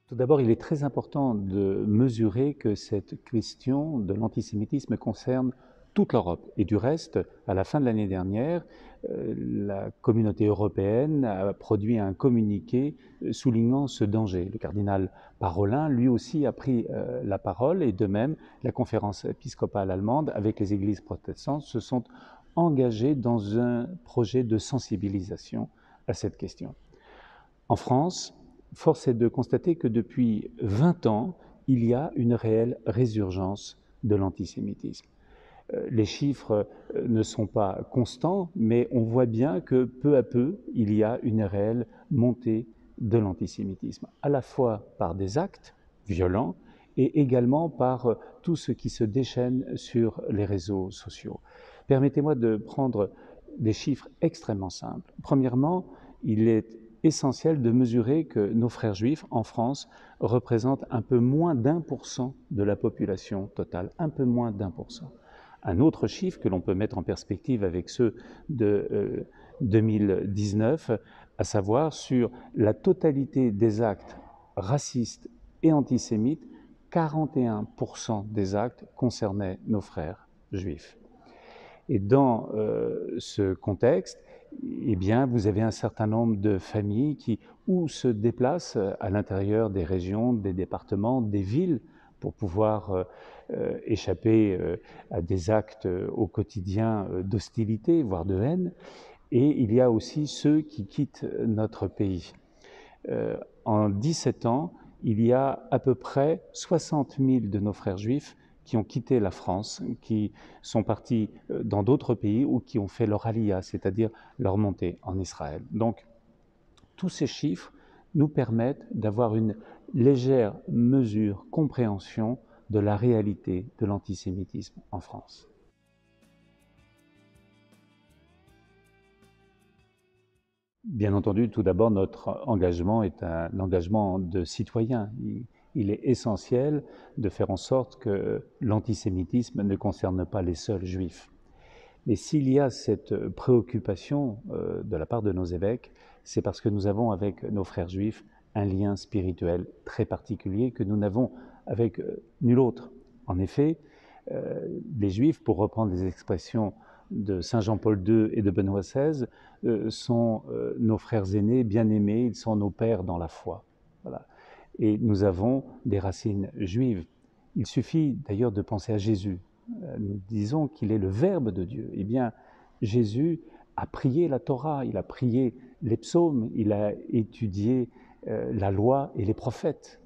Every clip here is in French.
Tout d'abord, il est très important de mesurer que cette question de l'antisémitisme concerne toute l'Europe. Et du reste, à la fin de l'année dernière, la communauté européenne a produit un communiqué soulignant ce danger. Le cardinal Parolin, lui aussi, a pris la parole, et de même, la conférence épiscopale allemande, avec les églises protestantes, se sont engagés dans un projet de sensibilisation à cette question. En France, force est de constater que depuis 20 ans, il y a une réelle résurgence de l'antisémitisme. Les chiffres ne sont pas constants, mais on voit bien que peu à peu, il y a une réelle montée de l'antisémitisme, à la fois par des actes violents et également par tout ce qui se déchaîne sur les réseaux sociaux. Permettez-moi de prendre des chiffres extrêmement simples. Premièrement, il est essentiel de mesurer que nos frères juifs en France représentent un peu moins d'1% de la population totale, un peu moins d'1%. Un autre chiffre que l'on peut mettre en perspective avec ceux de 2019, à savoir sur la totalité des actes racistes et antisémites, 41% des actes concernaient nos frères juifs. Et dans ce contexte, eh bien, vous avez un certain nombre de familles qui ou se déplacent à l'intérieur des régions, des départements, des villes pour pouvoir échapper à des actes au quotidien d'hostilité, voire de haine. Et il y a aussi ceux qui quittent notre pays. En 17 ans, il y a à peu près 60 000 de nos frères juifs qui ont quitté la France, qui sont partis dans d'autres pays ou qui ont fait leur aliyah, c'est-à-dire leur montée en Israël. Donc, tous ces chiffres nous permettent d'avoir une légère mesure, compréhension de la réalité de l'antisémitisme en France. Bien entendu, tout d'abord, notre engagement est un engagement de citoyen. Il est essentiel de faire en sorte que l'antisémitisme ne concerne pas les seuls juifs. Mais s'il y a cette préoccupation de la part de nos évêques, c'est parce que nous avons avec nos frères juifs un lien spirituel très particulier que nous n'avons avec nul autre. En effet, les juifs, pour reprendre les expressions de Saint Jean-Paul II et de Benoît XVI, sont nos frères aînés, bien-aimés, ils sont nos pères dans la foi. Voilà. Et nous avons des racines juives. Il suffit d'ailleurs de penser à Jésus. Nous disons qu'il est le Verbe de Dieu. Eh bien, Jésus a prié la Torah, il a prié les psaumes, il a étudié la loi et les prophètes.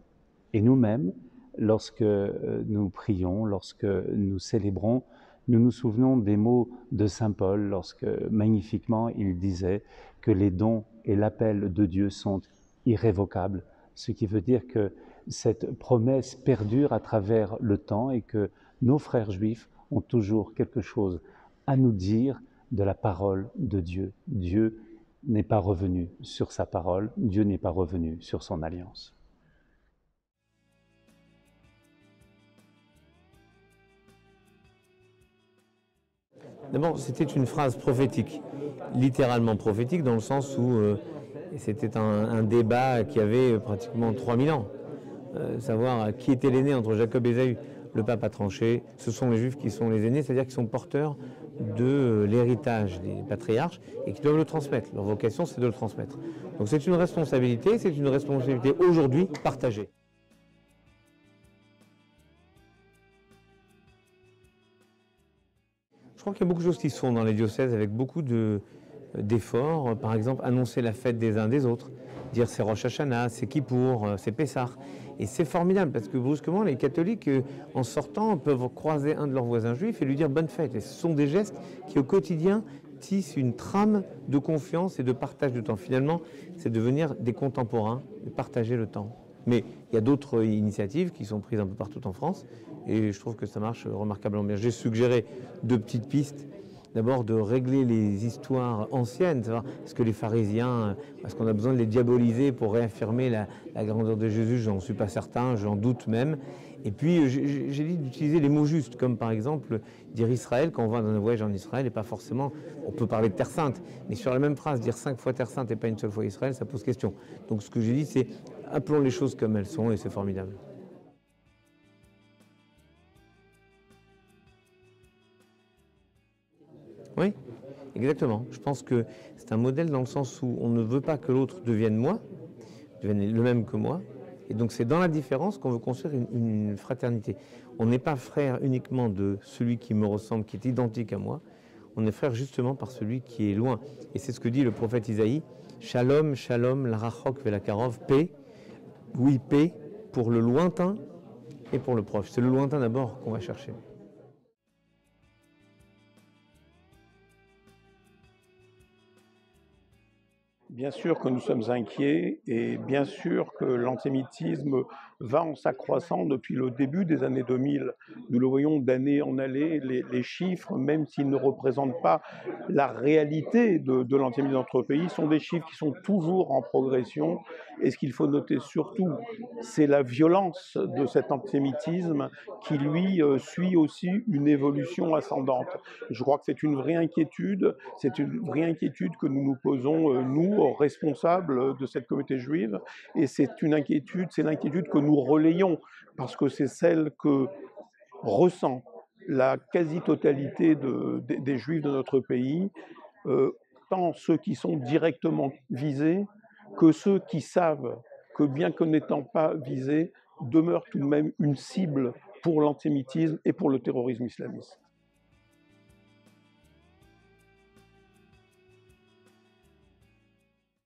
Et nous-mêmes, lorsque nous prions, lorsque nous célébrons, nous nous souvenons des mots de Saint Paul lorsque magnifiquement il disait que les dons et l'appel de Dieu sont irrévocables, ce qui veut dire que cette promesse perdure à travers le temps et que nos frères juifs ont toujours quelque chose à nous dire de la parole de Dieu. Dieu n'est pas revenu sur sa parole, Dieu n'est pas revenu sur son alliance. D'abord, c'était une phrase prophétique, littéralement prophétique, dans le sens où c'était un débat qui avait pratiquement 3000 ans. Savoir qui était l'aîné entre Jacob et Ésaü. Le pape a tranché, ce sont les Juifs qui sont les aînés, c'est-à-dire qu'ils sont porteurs de l'héritage des patriarches et qui doivent le transmettre. Leur vocation, c'est de le transmettre. Donc c'est une responsabilité aujourd'hui partagée. Je crois qu'il y a beaucoup de choses qui se font dans les diocèses avec beaucoup d'efforts. Par exemple, annoncer la fête des uns des autres, dire c'est Rosh Hashanah, c'est Kippour, c'est Pessah. Et c'est formidable parce que brusquement, les catholiques, en sortant, peuvent croiser un de leurs voisins juifs et lui dire bonne fête. Et ce sont des gestes qui, au quotidien, tissent une trame de confiance et de partage de temps. Finalement, c'est devenir des contemporains et partager le temps. Mais il y a d'autres initiatives qui sont prises un peu partout en France et je trouve que ça marche remarquablement bien. J'ai suggéré 2 petites pistes. d'abord de régler les histoires anciennes, savoir est-ce que les pharisiens, est-ce qu'on a besoin de les diaboliser pour réaffirmer la grandeur de Jésus? J'en suis pas certain, j'en doute même. Et puis j'ai dit d'utiliser les mots justes, comme par exemple dire Israël, quand on va dans un voyage en Israël, et pas forcément, on peut parler de Terre Sainte, mais sur la même phrase, dire 5 fois Terre Sainte et pas une seule fois Israël, ça pose question. Donc ce que j'ai dit, c'est appelons les choses comme elles sont, et c'est formidable. Oui, exactement. Je pense que c'est un modèle dans le sens où on ne veut pas que l'autre devienne moi, devienne le même que moi. Et donc c'est dans la différence qu'on veut construire une fraternité. On n'est pas frère uniquement de celui qui me ressemble, qui est identique à moi. On est frère justement par celui qui est loin. Et c'est ce que dit le prophète Isaïe. Shalom, shalom, la rachok velakarov, paix. Oui, paix pour le lointain et pour le proche. C'est le lointain d'abord qu'on va chercher. Bien sûr que nous sommes inquiets et bien sûr que l'antisémitisme va en s'accroissant depuis le début des années 2000. Nous le voyons d'année en année, les chiffres, même s'ils ne représentent pas la réalité de l'antisémitisme dans notre pays, sont des chiffres qui sont toujours en progression. Et ce qu'il faut noter surtout, c'est la violence de cet antisémitisme qui, lui, suit aussi une évolution ascendante. Je crois que c'est une vraie inquiétude que nous nous posons, nous, responsables de cette communauté juive, et c'est l'inquiétude que nous relayons, parce que c'est celle que ressent la quasi-totalité des juifs de notre pays, tant ceux qui sont directement visés que ceux qui savent que, bien que n'étant pas visés, demeurent tout de même une cible pour l'antisémitisme et pour le terrorisme islamiste.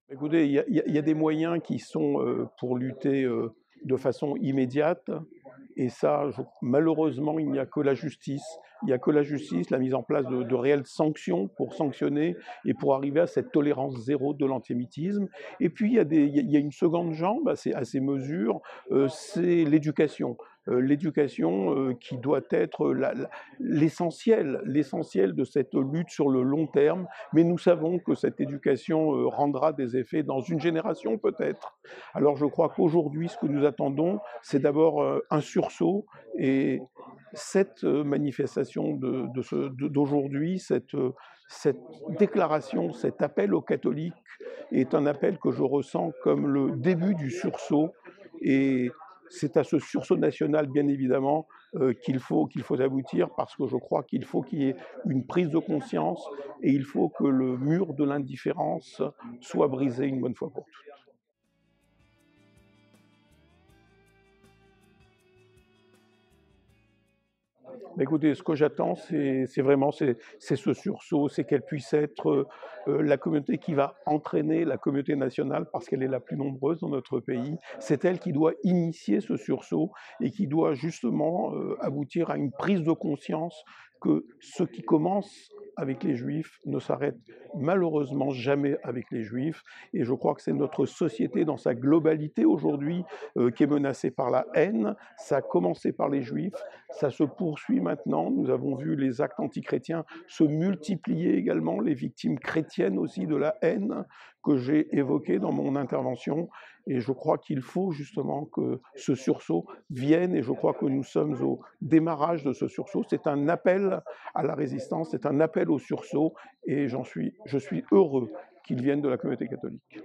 Écoutez, il y a des moyens qui sont pour lutter de façon immédiate, et ça, malheureusement, il n'y a que la justice. Il n'y a que la justice, la mise en place de réelles sanctions pour sanctionner et pour arriver à cette tolérance zéro de l'antisémitisme. Et puis, il y a une seconde jambe à ces mesures, c'est l'éducation. L'éducation qui doit être l'essentiel de cette lutte sur le long terme, mais nous savons que cette éducation rendra des effets dans une génération peut-être. Alors je crois qu'aujourd'hui, ce que nous attendons, c'est d'abord un sursaut, et cette manifestation d'aujourd'hui, cette déclaration, cet appel aux catholiques est un appel que je ressens comme le début du sursaut, et c'est à ce sursaut national, bien évidemment, qu'il faut aboutir, parce que je crois qu'il faut qu'il y ait une prise de conscience, et il faut que le mur de l'indifférence soit brisé une bonne fois pour toutes. Écoutez, ce que j'attends, c'est ce sursaut, c'est qu'elle puisse être la communauté qui va entraîner la communauté nationale, parce qu'elle est la plus nombreuse dans notre pays. C'est elle qui doit initier ce sursaut et qui doit justement aboutir à une prise de conscience que ce qui commence avec les Juifs ne s'arrête malheureusement jamais avec les Juifs. Et je crois que c'est notre société dans sa globalité aujourd'hui qui est menacée par la haine. Ça a commencé par les Juifs, ça se poursuit maintenant. Nous avons vu les actes antichrétiens se multiplier également, les victimes chrétiennes aussi de la haine que j'ai évoquée dans mon intervention. Et je crois qu'il faut justement que ce sursaut vienne, et je crois que nous sommes au démarrage de ce sursaut. C'est un appel à la résistance, c'est un appel au sursaut, et je suis heureux qu'il vienne de la communauté catholique.